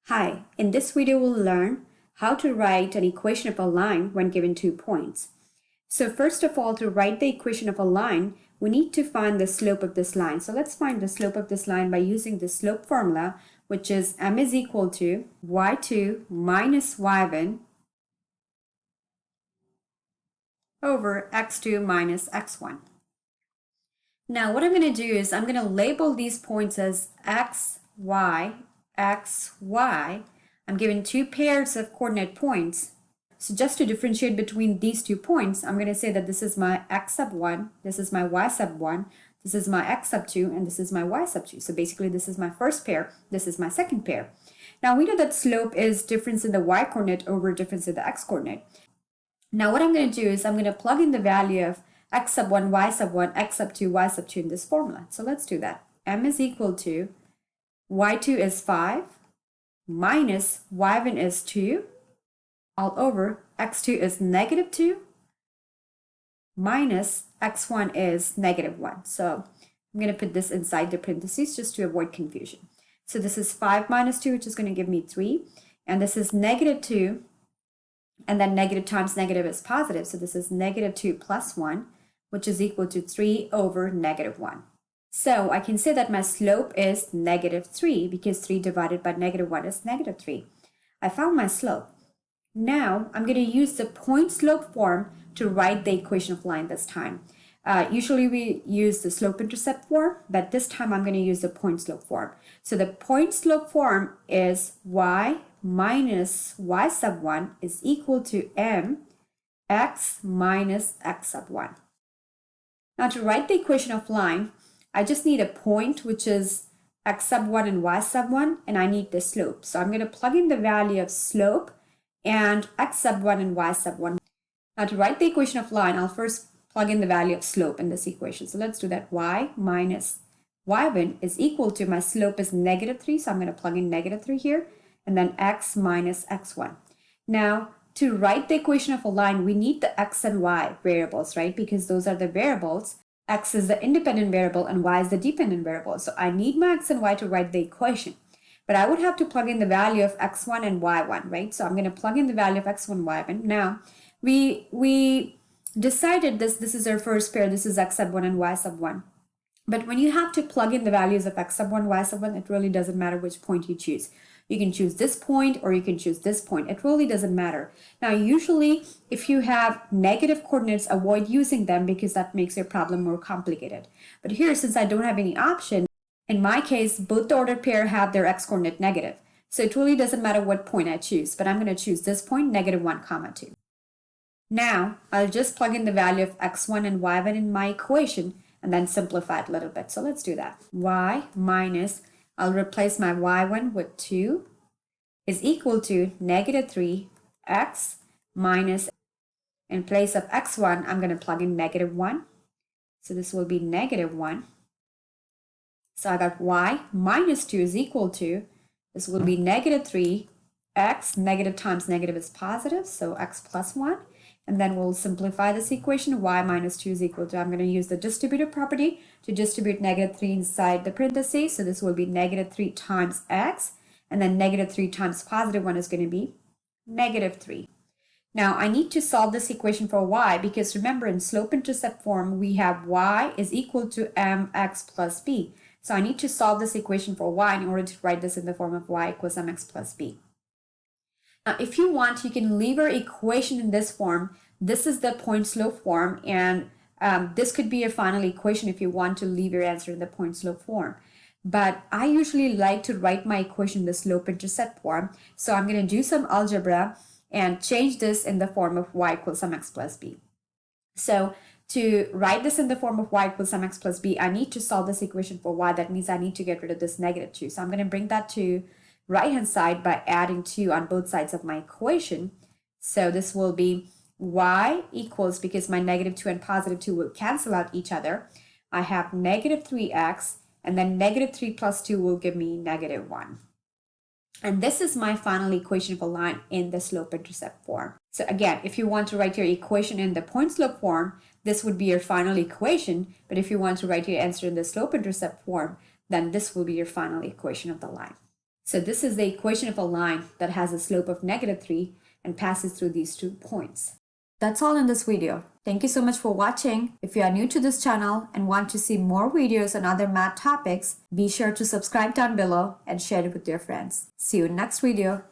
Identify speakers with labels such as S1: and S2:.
S1: Hi, in this video we'll learn how to write an equation of a line when given 2 points. So first of all, to write the equation of a line, we need to find the slope of this line. So let's find the slope of this line by using the slope formula, which is m is equal to y2 minus y1 over x2 minus x1. Now what I'm going to do is I'm going to label these points as x, y, x, y. I'm given two pairs of coordinate points. So just to differentiate between these 2 points, I'm going to say that this is my x sub 1, this is my y sub 1, this is my x sub 2, and this is my y sub 2. So basically this is my first pair, this is my second pair. Now we know that slope is difference in the y coordinate over difference in the x coordinate. Now what I'm going to do is I'm going to plug in the value of x sub 1, y sub 1, x sub 2, y sub 2 in this formula. So let's do that. M is equal to y2 is 5 minus y1 is 2 all over x2 is negative 2 minus x1 is negative 1. So I'm going to put this inside the parentheses just to avoid confusion. So this is 5 minus 2, which is going to give me 3. And this is negative 2. And then negative times negative is positive. So this is negative 2 plus 1, which is equal to 3 over negative 1. So I can say that my slope is negative 3 because 3 divided by negative 1 is negative 3. I found my slope. Now I'm going to use the point slope form to write the equation of line this time. Usually we use the slope intercept form, but this time I'm going to use the point slope form. So the point slope form is y minus y sub 1 is equal to m x minus x sub 1. Now to write the equation of line, I just need a point which is x sub 1 and y sub 1, and I need the slope. So I'm going to plug in the value of slope and x sub 1 and y sub 1. Now to write the equation of line, I'll first plug in the value of slope in this equation. So let's do that. Y minus y1 is equal to, my slope is negative 3, so I'm going to plug in negative 3 here, and then x minus x1. Now to write the equation of a line, we need the x and y variables, right? Because those are the variables. X is the independent variable and y is the dependent variable. So I need my x and y to write the equation. But I would have to plug in the value of x1 and y1, right? So I'm going to plug in the value of x1, y1. Now, we decided this is our first pair. This is x sub 1 and y sub 1. But when you have to plug in the values of x sub 1, y sub 1, it really doesn't matter which point you choose. You can choose this point or you can choose this point. It really doesn't matter. Now, usually, if you have negative coordinates, avoid using them because that makes your problem more complicated. But here, since I don't have any option, in my case, both the ordered pair have their x coordinate negative. So it really doesn't matter what point I choose, but I'm going to choose this point, negative 1, comma 2. Now, I'll just plug in the value of x1 and y1 in my equation and then simplify it a little bit. So let's do that. Y minus, I'll replace my y1 with 2 is equal to negative 3 x minus, in place of x1, I'm going to plug in negative 1. So this will be negative 1. So I got y minus 2 is equal to, this will be negative 3 x, negative times negative is positive, so x plus 1. And then we'll simplify this equation. Y minus 2 is equal to, I'm going to use the distributive property to distribute negative 3 inside the parentheses. So this will be negative 3 times x. And then negative 3 times positive 1 is going to be negative 3. Now I need to solve this equation for y because remember in slope intercept form we have y is equal to mx plus b. So I need to solve this equation for y in order to write this in the form of y equals mx plus b. Now, if you want, you can leave your equation in this form. This is the point slope form, and this could be your final equation if you want to leave your answer in the point slope form. But I usually like to write my equation in the slope intercept form. So I'm going to do some algebra and change this in the form of y equals mx plus b. So to write this in the form of y equals mx plus b, I need to solve this equation for y. That means I need to get rid of this negative 2. So I'm going to bring that to right hand side by adding 2 on both sides of my equation. So this will be y equals, because my negative 2 and positive 2 will cancel out each other, I have negative 3x, and then negative 3 plus 2 will give me negative 1. And this is my final equation of a line in the slope intercept form. So again, if you want to write your equation in the point slope form, this would be your final equation. But if you want to write your answer in the slope intercept form, then this will be your final equation of the line. So this is the equation of a line that has a slope of -3 and passes through these 2 points. That's all in this video. Thank you so much for watching. If you are new to this channel and want to see more videos on other math topics, be sure to subscribe down below and share it with your friends. See you in the next video.